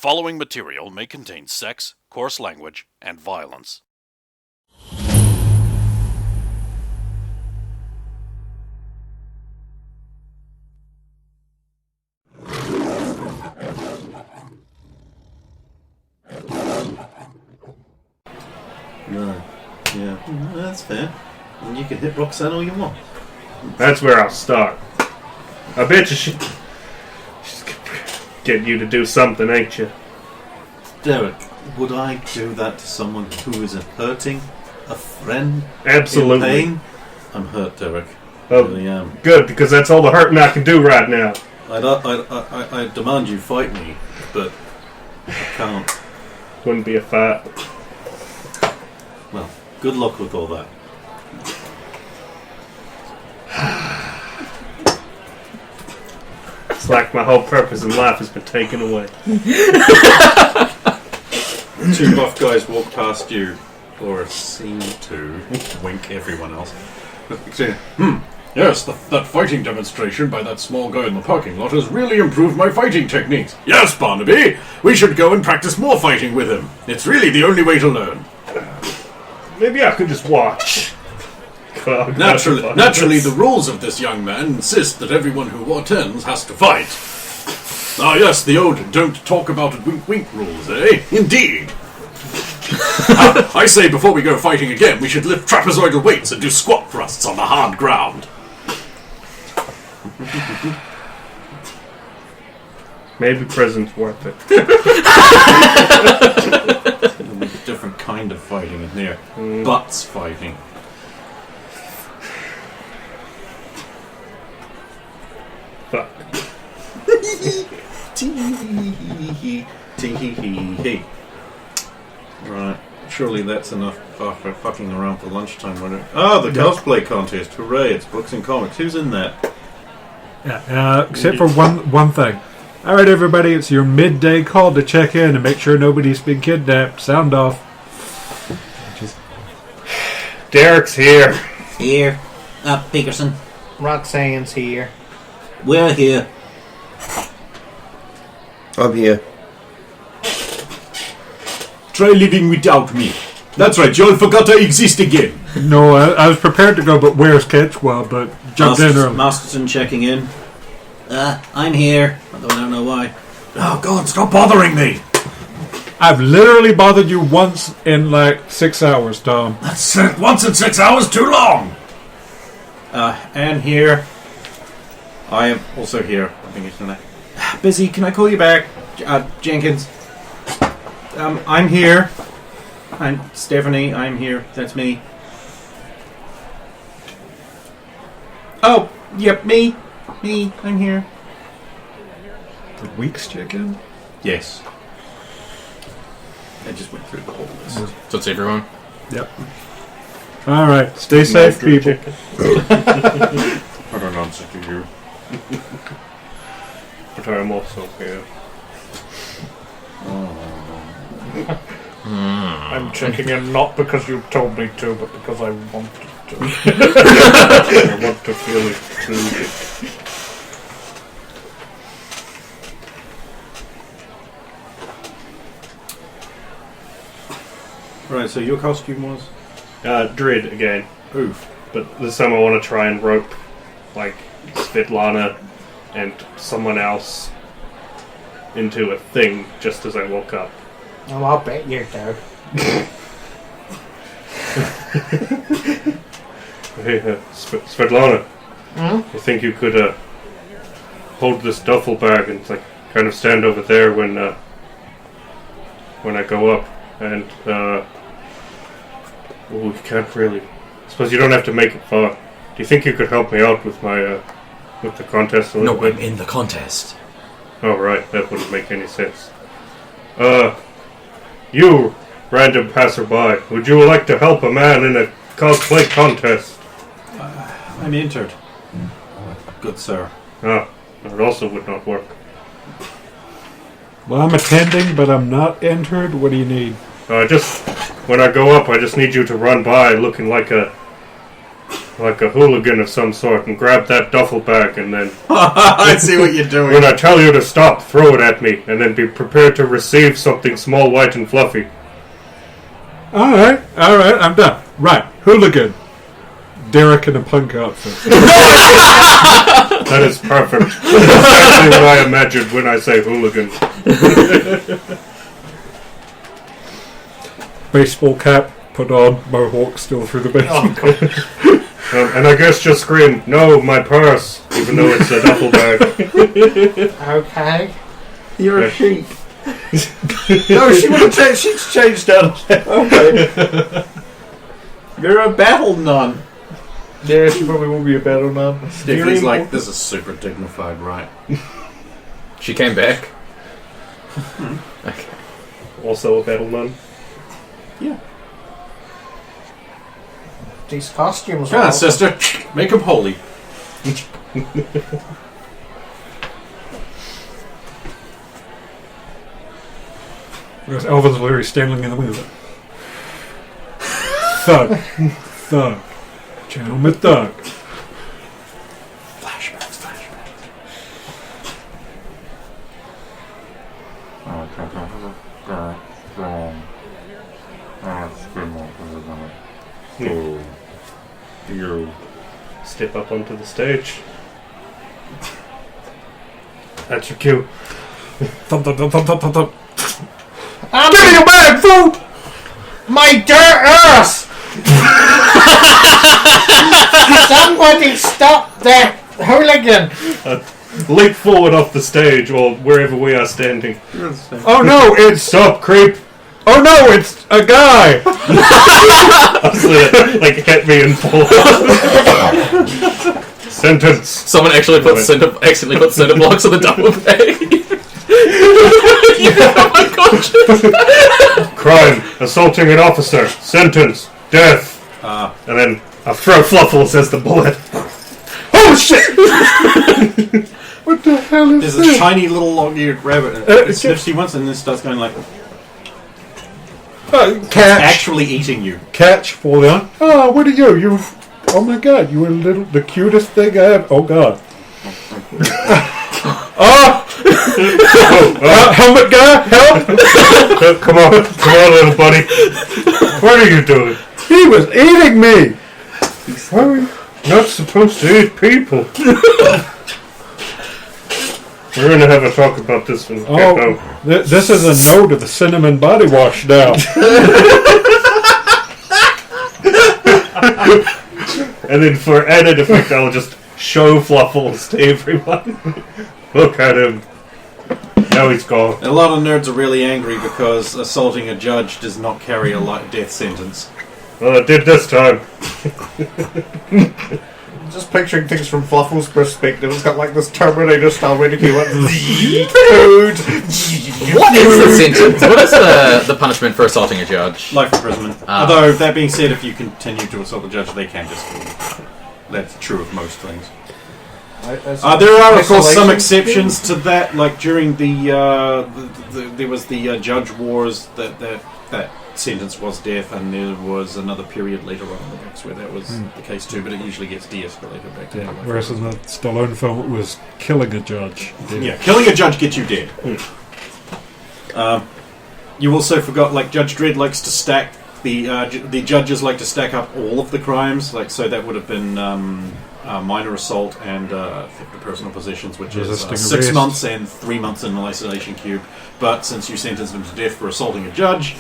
following material may contain sex, coarse language, and violence. No. Yeah. That's fair. And you can hit Roxanne all you want. That's where I'll start. I bet you she's get you to do something, ain't you? Derek, would I do that to someone who is hurting a friend? Absolutely. In pain? I'm hurt, Derek. I Oh, really am. good, because that's all the hurting I can do right now. I demand you fight me, but I can't. Wouldn't be a fight. Well, good luck with all that. It's like my whole purpose in life has been taken away. Two buff guys walk past you, or seem to wink everyone else. Yes, that fighting demonstration by that small guy in the parking lot has really improved my fighting techniques. Yes, Barnaby, we should go and practice more fighting with him. It's really the only way to learn. Maybe I could just watch. Naturally, the rules of this young man insist that everyone who attends has to fight. Ah, yes, the old don't talk about it wink rules, eh? Indeed. I say before we go fighting again, we should lift trapezoidal weights and do squat thrusts on the hard ground. Maybe prison's worth it. It'll be a different kind of fighting in here. Butts fighting. Fuck. Tee-hee-hee-hee-hee. Right. Surely that's enough for fucking around for lunchtime, won't it? Oh, the cosplay contest. Hooray, it's books and comics. Who's in that? Yeah, except for one thing. Alright, everybody, it's your midday call to check in and make sure nobody's been kidnapped. Sound off. Derek's here. Here. Peterson. Roxanne's here. We're here. I'm here. Try living without me. That's right, you all forgot I exist again. No, I was prepared to go, but where's Ketchwell? But jumped in early. Masterson checking in. I'm here, although I don't know why. Oh God, stop bothering me. I've literally bothered you once in like 6 hours, Tom. That's once in 6 hours too long. Anne here. I am also here. I think it's tonight. Busy, can I call you back? Jenkins. I'm here. I'm Stephanie, I'm here. That's me. Oh, yep, me. Me, I'm here. The week's check-in? Yes. I just went through the whole list. So it's everyone? Yep. Alright, stay safe, people. I don't answer to you. But I'm also here. I'm checking in not because you told me to, but because I wanted to. I want to feel included. Right, so your costume was? Drid again. Oof. But this time I want to try and rope, like, Svetlana and someone else into a thing just as I woke up. Oh, I'll bet you do. Hey, Svetlana, Hmm? you think you could hold this duffel bag and like kind of stand over there when I go up? And we can't really. I suppose you don't have to make it far. Do you think you could help me out with my with the contest a little No, bit? I'm in the contest. Oh right, that wouldn't make any sense. You, random passerby, would you like to help a man in a cosplay contest? I'm entered. Good sir. Ah, that also would not work. Well, I'm attending, but I'm not entered. What do you need? Just when I go up, I just need you to run by looking like a like a hooligan of some sort and grab that duffel bag and then I see what you're doing. when I tell you to stop, throw it at me and then be prepared to receive something small, white and fluffy. Alright, I'm done. Right, hooligan. Derek in a punk outfit. That is perfect. That's exactly what I imagined when I say hooligan. Baseball cap, put on, mohawk still through the baseball. And I guess just scream, "No, my purse," even though it's a duffel bag. Okay. You're Yeah. a sheep. No, she would have changed. She's changed out. Okay. You're a battle nun. Yeah, she probably will be a battle nun. Stephanie's like, this is super dignified, right? She came back. Okay. Also a battle nun. These costumes Come are on, sister. Make him holy. Whereas Elvin's literally standing in the window. Thug. Thug. Gentleman thug. Flashbacks. Step up onto the stage. That's your cue. Thump, thump, thump, thump, thump, thump, thump. Give me your bag, fool! My dirt earth! Somebody stop that hooligan! Leap forward off the stage or wherever we are standing. Oh no, it's... Stop, creep! Oh no, it's a guy! Like hit me and fall. Sentence. Someone actually accidentally put cinder blocks on the double bag. Oh my gosh. Crime. Assaulting an officer. Sentence. Death. And then I throw Fluffles as the bullet. Oh shit! What the hell is There's this? a tiny little long-eared rabbit. And it sniffs you once and then starts going like, Catch. actually eating you. Catch. Fall down. Oh, what are you? You... Oh my god, you were the cutest thing I have. Oh god. Helmet guy, help! Come on, little buddy. What are you doing? He was eating me! Why are we not supposed to eat people? We're gonna have a talk about this when we get home. This is a no to the cinnamon body wash now. And then for added effect, I'll just show Fluffles to everyone. Look at him. Now he's gone. A lot of nerds are really angry because assaulting a judge does not carry a death sentence. Well, it did this time. Just picturing things from Fluffle's perspective. It's got like this Terminator style where he went What is the sentence? What is the punishment for assaulting a judge? Life imprisonment. Although, that being said, if you continue to assault a judge, they can just kill you. That's true of most things. There are, of course, some exceptions to that. Like during there was the judge wars that sentence was death, and there was another period later on in the books where that was the case too. But it usually gets de-escalated back to Yeah, whereas in the Stallone film, it was killing a judge. yeah, killing a judge gets you dead. You also forgot, like Judge Dredd likes to stack the judges like to stack up all of the crimes. Like so, that would have been. Minor assault and theft of personal possessions, which Resisting is 6 arrest. months and 3 months in an isolation cube. But since you sentence them to death for assaulting a judge,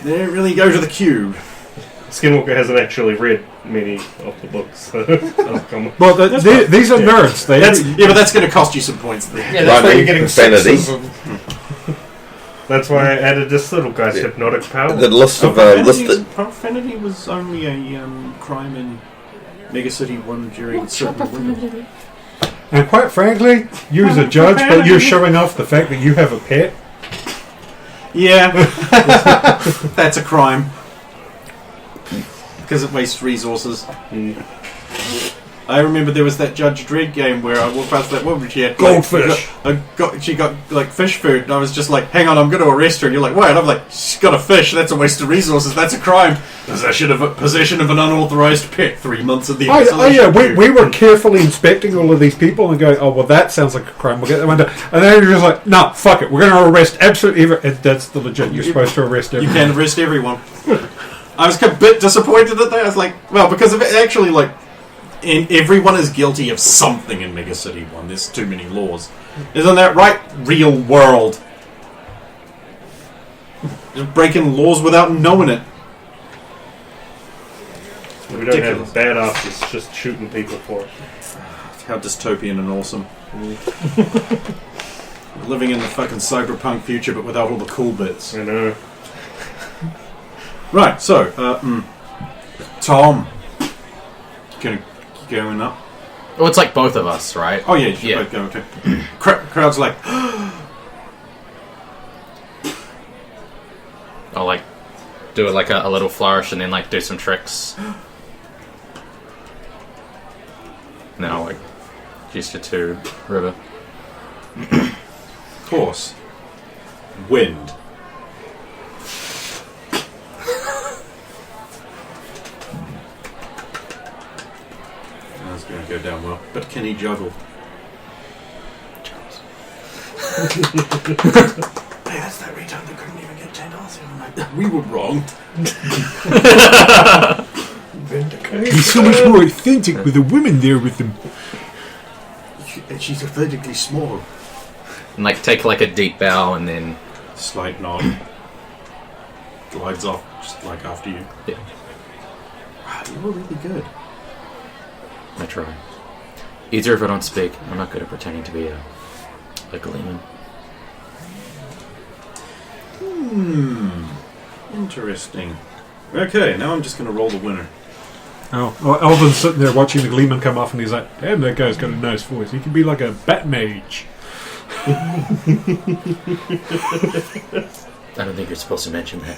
they don't really go to the cube. Skinwalker hasn't actually read many of the books. So Well, these are nerds. But that's going to cost you some points. Yeah, that's why you're getting Profanity. sixes and... that's why I added this little guy's hypnotic power. The list of Profanity was only a crime in Megacity 1 during certain windows. And quite frankly, you as a judge, but you're showing off the fact that you have a pet. Yeah, that's a crime because it wastes resources. I remember there was that Judge Dredd game where I walked past that woman. She had Goldfish. She got like fish food, and I was just like, "Hang on, I'm going to arrest her." And you're like, "Wait?" And I'm like, "She's got a fish. That's a waste of resources. That's a crime. Possession of an unauthorized pet. 3 months of the yeah, we were carefully inspecting all of these people and going, oh, well, that sounds like a crime. We'll get them under. And then you're just like, no, fuck it. We're going to arrest absolutely everyone. That's the legit. You're supposed to arrest everyone. You can arrest everyone. I was a bit disappointed at that. I was like, well, because of it, actually, like, everyone is guilty of something in Mega City 1. There's too many laws. Isn't that right? Real world. Just breaking laws without knowing it. We don't have bad artists just shooting people for it. How dystopian and awesome. Living in the fucking cyberpunk future, but without all the cool bits. I know. Right, so, Tom. Going up. Well, it's like both of us, right? Oh, yeah, you should both go, okay. Crowd's like, I'll like do it like a little flourish and then like do some tricks. Now like gesture to River. course. Wind. That's going to go down well. But can he juggle? Hey, that's that retard that couldn't even get $10. I'm like, we were wrong. He's so much more authentic with a woman there with him. And she's authentically small. And like take like a deep bow and then Slight nod. Glides off just like after you. yeah, Wow, you were really good. I try. Either if I don't speak, I'm not good at pretending to be a gleeman. Interesting. Okay, now I'm just going to roll the winner. Oh, well, Elvin's sitting there watching the Gleeman come off and he's like, damn, that guy's got a nice voice. He can be like a bat mage. I don't think you're supposed to mention that.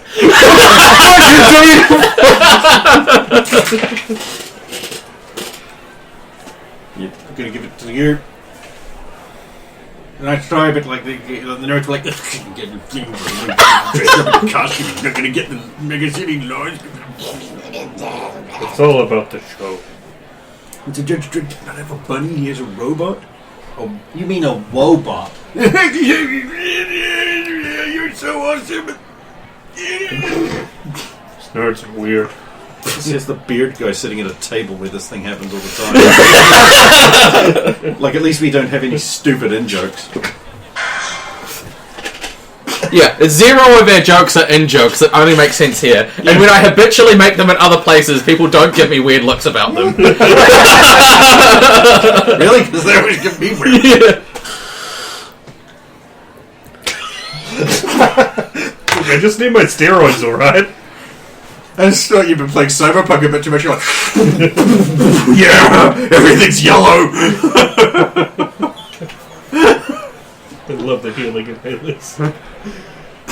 Yep, I'm going to give it to you. And I try, but like the nerds were like, get your thing, costume, you're not going to get the Mega City laws. It's all about the show. It's a Judge Dredd does not have a bunny, he has a robot? Oh, you mean a wobot? You're so awesome. This nerd's weird. Here's the beard guy sitting at a table where this thing happens all the time. Like, at least we don't have any stupid in-jokes. Yeah, 0 of their jokes are in-jokes that only make sense here. And when I habitually make them in other places, people don't give me weird looks about them. Really? Because they always give me weird. I just need my steroids, alright? I just thought you've been playing Cyberpunk a bit too much. You're like, yeah, everything's yellow. I love the healing in Hades.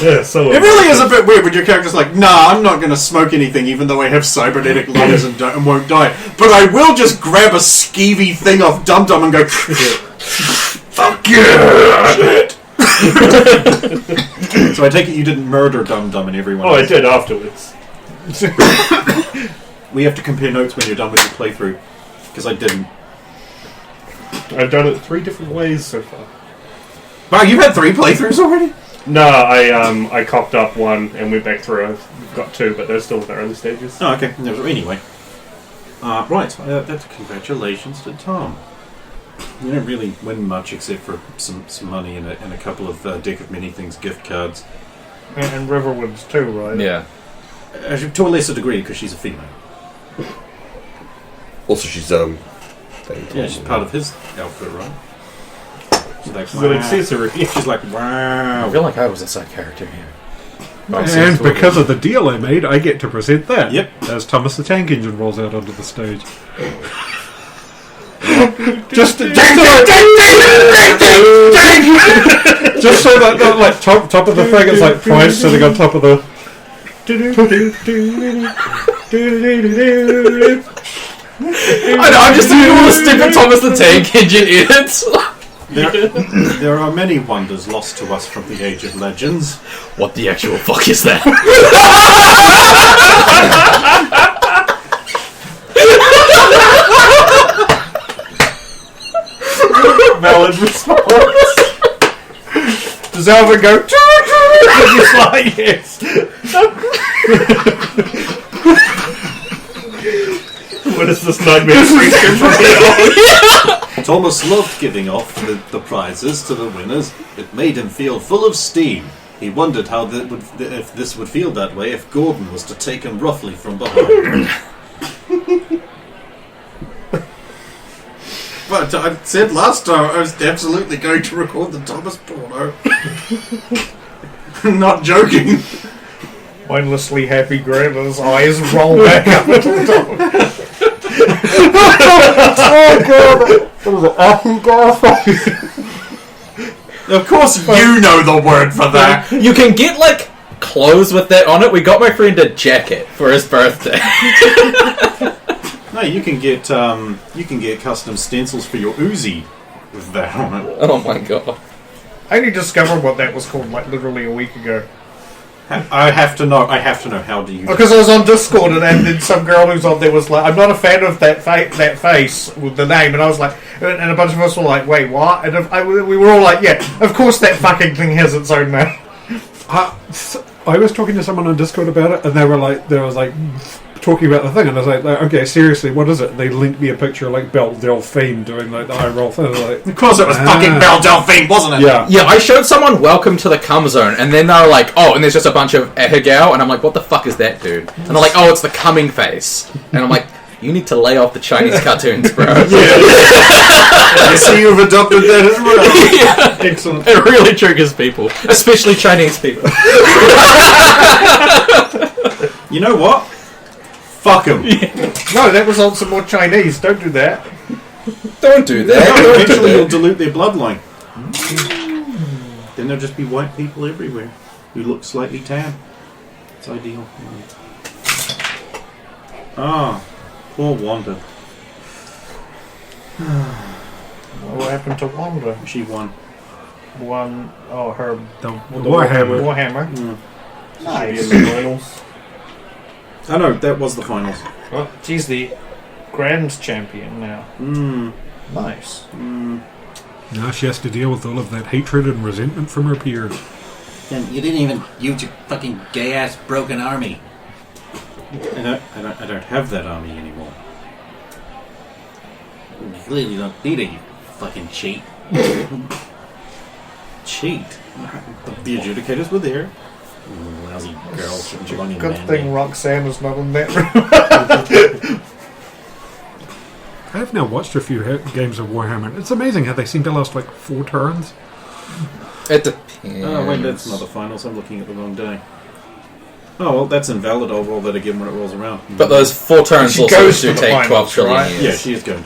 Yeah, so It really is a bit weird when your character's like, nah, I'm not going to smoke anything even though I have cybernetic lungs and won't die. But I will just grab a skeevy thing off Dum Dum and go, fuck yeah! Shit! So I take it you didn't murder Dum Dum and everyone else. I did afterwards. We have to compare notes when you're done with your playthrough. Because I didn't. I've done it 3 different ways so far. Wow, you've had 3 playthroughs already? No, I cocked up 1 and went back through. I've got 2, but they're still in the early stages. Oh, okay. Anyway. Right, that's congratulations to Tom. You don't really win much except for some money and a couple of Deck of Many Things gift cards. And River wins too, right? Yeah. To a lesser degree, because she's a female. Also, she's Yeah, she's part of his outfit, right? She's like, She's an accessory. She's like, I wow. feel like I was a side character here. And because of the deal I made, I get to present that. Yep. As Thomas the Tank Engine rolls out onto the stage. just so that like top of the thing, it's like Price sitting on top of the. I know, I'm just doing all the stupid Thomas the Tank Engine edits. There are many wonders lost to us from the Age of Legends. What the actual fuck is that? Valid response. Does Alvin go? He's like, yes. What is this nightmare creature from here on? Thomas loved giving off the prizes to the winners. It made him feel full of steam. He wondered how if this would feel that way if Gordon was to take him roughly from behind. But I said last time I was absolutely going to record the Thomas porno. Not joking. Mindlessly happy Grandma's eyes roll back up into the top. Oh god! What was it? Of course you know the word for that. You can get, like, clothes with that on it. We got my friend a jacket for his birthday. No, you can get custom stencils for your Uzi with that on it. Oh my god. I only discovered what that was called like literally a week ago. I have to know how to use it. Because I was on Discord and then some girl who's on there was like, I'm not a fan of that face with the name, and I was like, and a bunch of us were like, wait, what? And we were all like, yeah, of course that fucking thing has its own name. I was talking to someone on Discord about it, and they was like talking about the thing, and I was like, okay, seriously, what is it? And they linked me a picture of like Belle Delphine doing like the eye roll thing. I was like, Of course it was fucking Belle Delphine, wasn't it? yeah. Yeah, I showed someone Welcome to the Cum Zone, and then they were like, oh, and there's just a bunch of Ahegao, and I'm like, what the fuck is that, dude? And they're like, oh, it's the coming face. And I'm like, you need to lay off the Chinese cartoons, bro. I see you've adopted that as well. Yeah. Excellent. It really triggers people, especially Chinese people. You know what? Fuck them. No, that results in more Chinese. Don't do that. Don't do that. Don't do Eventually you'll that. dilute their bloodline. Then there'll just be white people everywhere who look slightly tan. It's ideal. Ah, poor Wanda. What happened to Wanda? She won. Her The Warhammer. Warhammer. Nice. In the finals. I know, that was the finals. Well, she's the Grand Champion now. Nice. Now she has to deal with all of that hatred and resentment from her peers. And you didn't even use your fucking gay-ass broken army. I don't have that army anymore. You clearly don't need it, you fucking cheat. Cheat? The adjudicators were there. Lousy girl shouldn't belong in Good man. thing Roxanne is not in that room. I have now watched a few games of Warhammer. It's amazing how they seem to last like 4 turns. It depends. Oh, wait, that's not the finals. I'm looking at the wrong day. Oh, well, that's invalid. I'll roll that again when it rolls around. But those 4 turns She also goes do to the take 12 finals, trillion right? years. Yeah, she is good.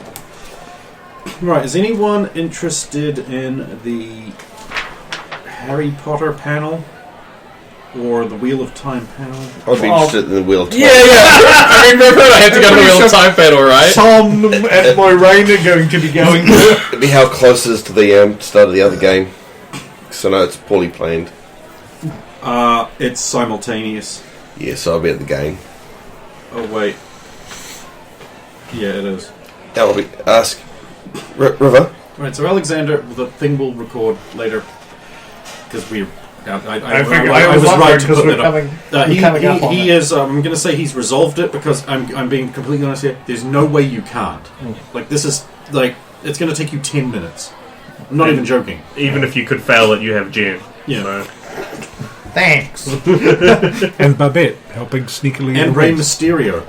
Right, is anyone interested in the Harry Potter panel? Or the Wheel of Time panel? I'd be interested in the Wheel of Time. Yeah. I remember I had to go to the Wheel of Time panel, right? Tom and Moiraine are going to be going to it. It'd be how close it is to the start of the other game. Because I know it's poorly planned. It's simultaneous. Yeah, so I'll be at the game. Oh, wait. Yeah, it is. I'll be ask River. Right, so Alexander, the thing will record later. Because we're... I was was right to because put we're that up. coming up on He it. is. I'm going to say he's resolved it because I'm being completely honest here. There's no way you can't. Like this is like it's going to take you 10 minutes. I'm not even joking. Even if you could fail it, you have Jen. Yeah. So. Thanks. And Babette helping sneakily. And in the Rey race. Mysterio,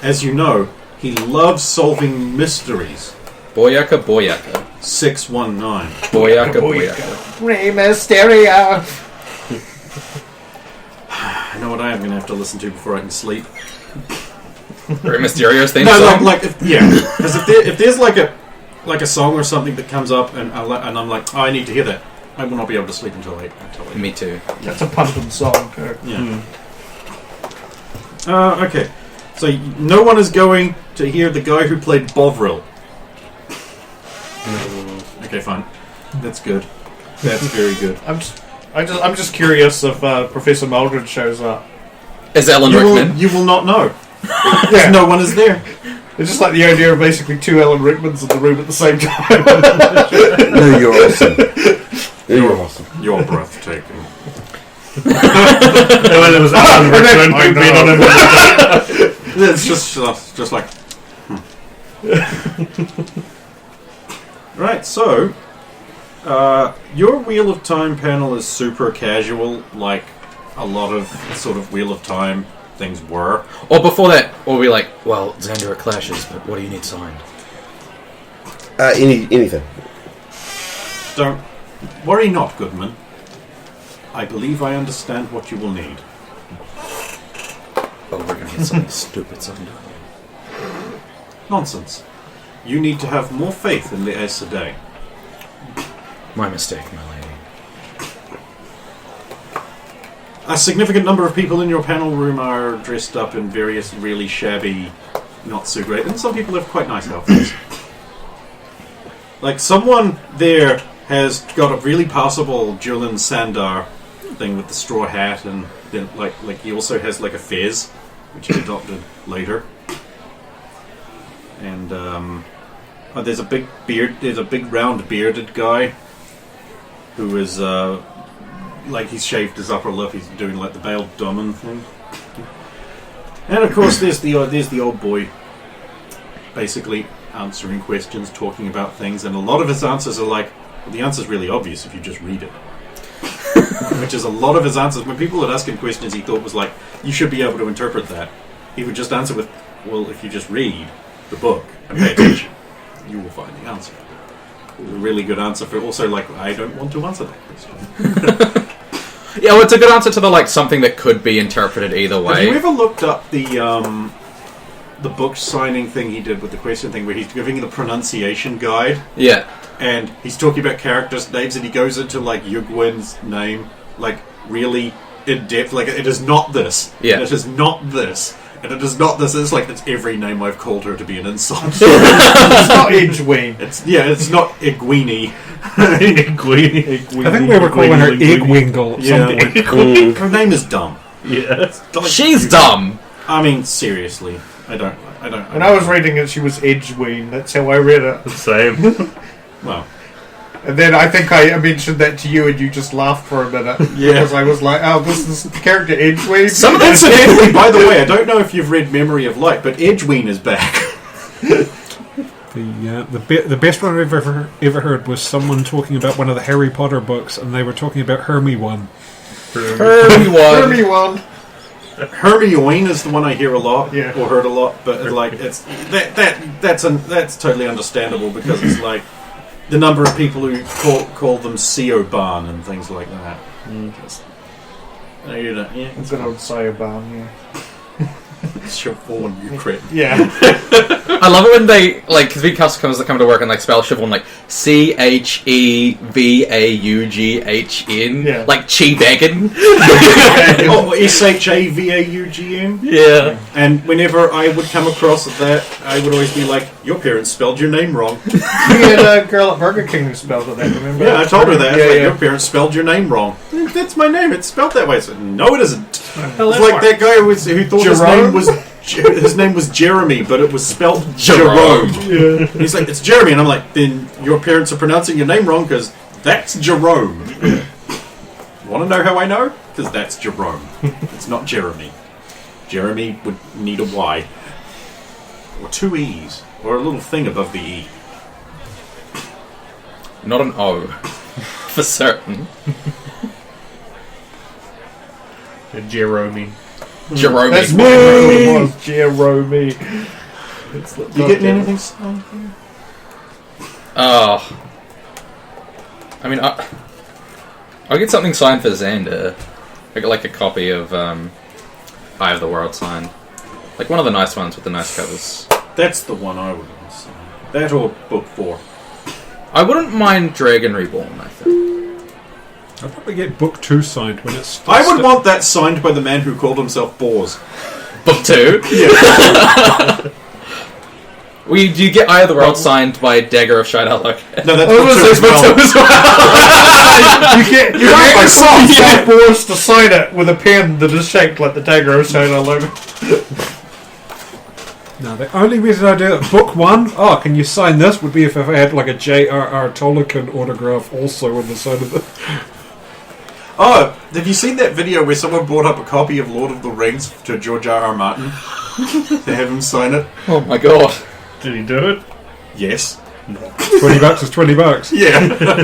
as you know, he loves solving mysteries. Boyaka, boyaka. 619. Boyaka, boyaka. Rey Mysterio. I know what I am going to have to listen to before I can sleep. Rey Mysterio's theme No, song? because if there's like a song or something that comes up and I'm like, oh, I need to hear that, I will not be able to sleep until 8. Me too. That's a pumpkin song. Yeah. Okay. So no one is going to hear the guy who played Bovril. Okay, fine. That's good. That's very good. I'm just curious if Professor Maldred shows up. Is Alan Rickman? You will not know. Yeah. No one is there. It's just like the idea of basically two Alan Rickmans in the room at the same time. No, you're awesome. You're awesome. You're breathtaking. And when it was Alan Rickman who'd been on him. It's just like. Right, so your Wheel of Time panel is super casual, like a lot of sort of Wheel of Time things were. Or before that, or be like, well, Xander, it clashes, but what do you need signed? Anything. Don't worry not, Goodman. I believe I understand what you will need. Oh, we're going to get something stupid signed. Nonsense. You need to have more faith in the Aes Sedai. My mistake, my lady. A significant number of people in your panel room are dressed up in various really shabby, not so great, and some people have quite nice outfits. Like, someone there has got a really passable Julian Sandar thing with the straw hat, and then like he also has like a fez, which he adopted later. And there's a big round bearded guy who is like he's shaved his upper lip. He's doing like the Baal Domin thing. And of course, there's the old boy, basically answering questions, talking about things, and a lot of his answers are like, well, the answer's really obvious if you just read it. Which is a lot of his answers. When people would ask him questions, he thought was like, you should be able to interpret that. He would just answer with, well, if you just read the book and pay attention, you will find the answer. A really good answer for also like, I don't want to answer that question. Yeah, well, it's a good answer to the like something that could be interpreted either way. Have you ever looked up the book signing thing he did with the question thing, where he's giving the pronunciation guide? Yeah. And he's talking about characters' names, and he goes into like Yugwin's name, like really in depth. Like, it is not this. Yeah. It is not this. And it is not this. It's like, it's every name I've called her to be an insult. It's not Edgewing. It's not Egweenie. Egweenie. I think we were calling her Eggwingle. Yeah. Her name is dumb. Yeah. She's dumb. I mean, seriously. I don't. When I was reading it, she was Edgewing. That's how I read it. Same. Well. And then I think I mentioned that to you, and you just laughed for a minute. Yeah. Because I was like, oh, this is the character Edgewing. Incidentally, by the way, I don't know if you've read Memory of Light, but Edgewing is back. The best one I've ever heard was someone talking about one of the Harry Potter books, and they were talking about Hermione. Hermione. Hermione is the one I hear a lot, Yeah. or heard a lot, but like it's that's totally understandable, because it's like the number of people who call them Seoban and things like that. It's an old Sayoban, yeah. Siobhan, you crit. Yeah. I love it when they, like, because we customers that come to work and, like, spell Siobhan, like, Chevaughan. Yeah. Like, Chevaughan. Oh, Shavagun. Yeah. And whenever I would come across that, I would always be like, your parents spelled your name wrong. We had a girl at Burger King who spelled it that, remember? Yeah, I told her that. Yeah, Like, yeah. your parents spelled your name wrong. That's my name. It's spelled that way. I said, no, it isn't. It's that's like right. that guy who thought Jerome? his name was Jeremy, but it was spelled Jerome. Yeah. And he's like, it's Jeremy. And I'm like, then your parents are pronouncing your name wrong, because that's Jerome. Want to know how I know? Because that's Jerome. It's not Jeremy. Jeremy would need a Y. Or two E's. Or a little thing above the E. Not an O. For certain. Jeremy. Jerome. That's what it was, Jerome. You getting anything signed here? Oh. I mean, I'll get something signed for Xander. I get, like, a copy of Eye of the World signed. Like, one of the nice ones with the nice covers. That's the one I would want to sign. That or Book 4. I wouldn't mind Dragon Reborn, I think. I'll probably get Book 2 signed when it's... I would want that signed by the man who called himself Bores. Book 2? Yeah. Do you get Eye of the World signed by Dagger of Shide Out Luck? No, that's You get my soft boards to sign it with a pen that is shaped like the Dagger of Shade logo. No, the only reason I do it, book 1, can you sign this, would be if I had like a J.R.R. Tolkien autograph also on the side of it. Oh, have you seen that video where someone brought up a copy of Lord of the Rings to George R.R. Martin to have him sign it? Oh my god. Did he do it? Yes. $20 is $20. Yeah.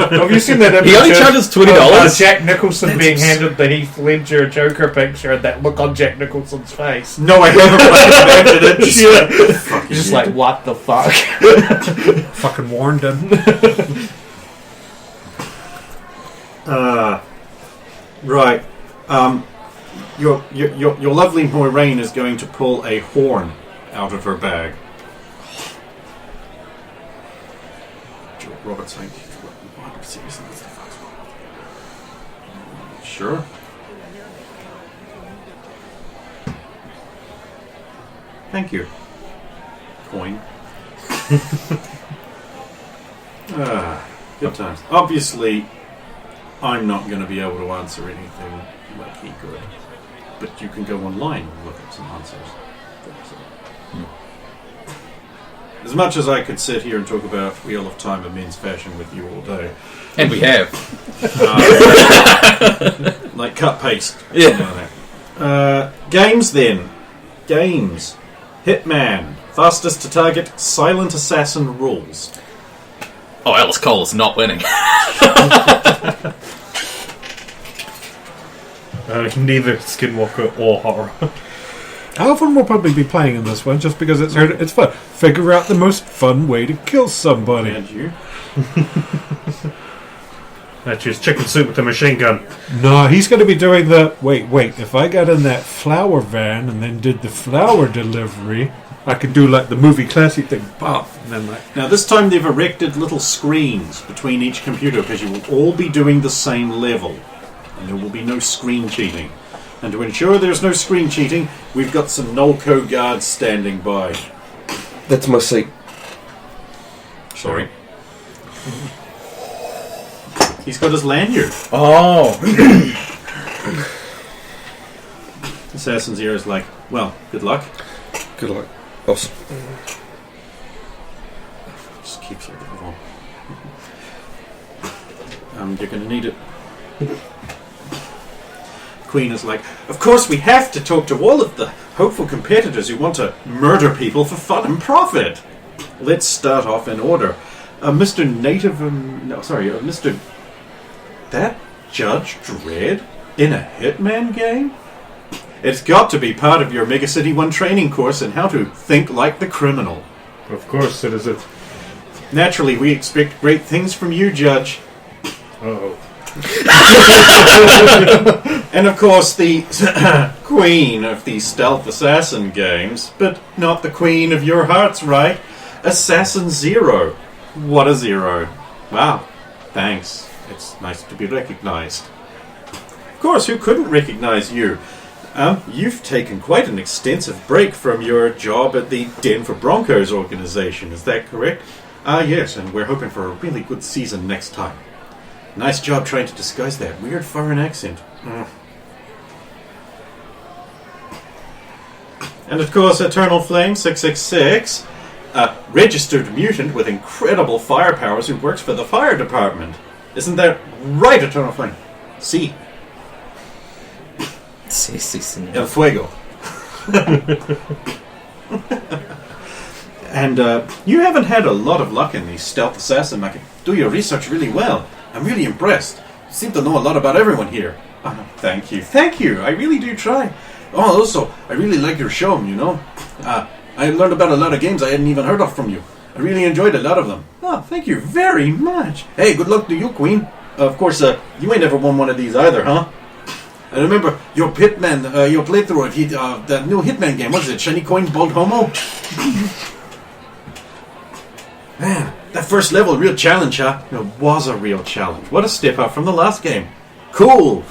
Have you seen that image? He only charges $20. Jack Nicholson being handed the Heath Ledger Joker picture and that look on Jack Nicholson's face. No, I haven't imagined it. You're just like, what the fuck? Fucking warned him. Right. Your lovely Moiraine is going to pull a horn out of her bag. Robert's like, what? Seriously, what the fuck's wrong? Sure. Thank you. Coin. Good times. Obviously, I'm not going to be able to answer anything like he could. But you can go online and look at some answers. As much as I could sit here and talk about Wheel of Time and men's fashion with you all day. And we have. Like cut paste. Yeah. Games then. Games. Hitman. Fastest to target. Silent assassin rules. Oh, Alice Cole is not winning. Neither Skinwalker or horror. Alvin will probably be playing in this one just because it's fun. Figure out the most fun way to kill somebody. And you? That's just chicken soup with a machine gun. No, he's going to be doing the... Wait. If I got in that flower van and then did the flower delivery, I could do like the movie classic thing. Pop. And then like... Now this time they've erected little screens between each computer because you will all be doing the same level. And there will be no screen cheating. And to ensure there's no screen cheating, we've got some Nolco guards standing by. That's my seat. Sorry. He's got his lanyard. Oh. Assassin's ear is like, well, good luck. Good luck, boss. Just keeps it on. You're going to need it. Queen is like, of course we have to talk to all of the hopeful competitors who want to murder people for fun and profit. Let's start off in order. Mr. Mr. That Judge Dredd in a Hitman game? It's got to be part of your Mega City 1 training course in how to think like the criminal. Of course it is. Naturally, we expect great things from you, Judge. Uh-oh. And of course the queen of the stealth assassin games, but not the queen of your hearts, right? Assassin Zero. What a zero. Wow. Thanks. It's nice to be recognized. Of course, who couldn't recognize you? You've taken quite an extensive break from your job at the Denver Broncos organization, is that correct? Yes, and we're hoping for a really good season next time. Nice job trying to disguise that weird foreign accent. And of course, Eternal Flame 666, a registered mutant with incredible fire powers who works for the fire department. Isn't that right, Eternal Flame? Si. Si, señor. El fuego. And you haven't had a lot of luck in the stealth assassin market. Do your research really well. I'm really impressed. You seem to know a lot about everyone here. Oh, no, thank you. Thank you. I really do try. Oh, also, I really like your show, you know. I learned about a lot of games I hadn't even heard of from you. I really enjoyed a lot of them. Oh, thank you very much. Hey, good luck to you, Queen. Of course, you ain't never won one of these either, huh? I remember your Hitman, your playthrough of the new Hitman game. What is it? Shiny Coin Bald Homo? Man, that first level, real challenge, huh? It was a real challenge. What a step up from the last game. Cool.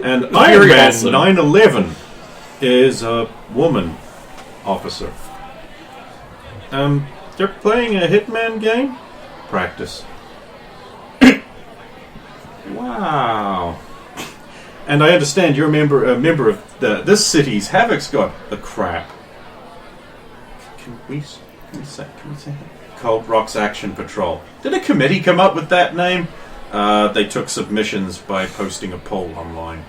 And Iron Man 911 is a woman. Officer. They're playing a Hitman game? Practice. Wow. And I understand you're a member of this city's Havoc Squad. The crap. Can we say that? Cold Rocks Action Patrol. Did a committee come up with that name? They took submissions by posting a poll online.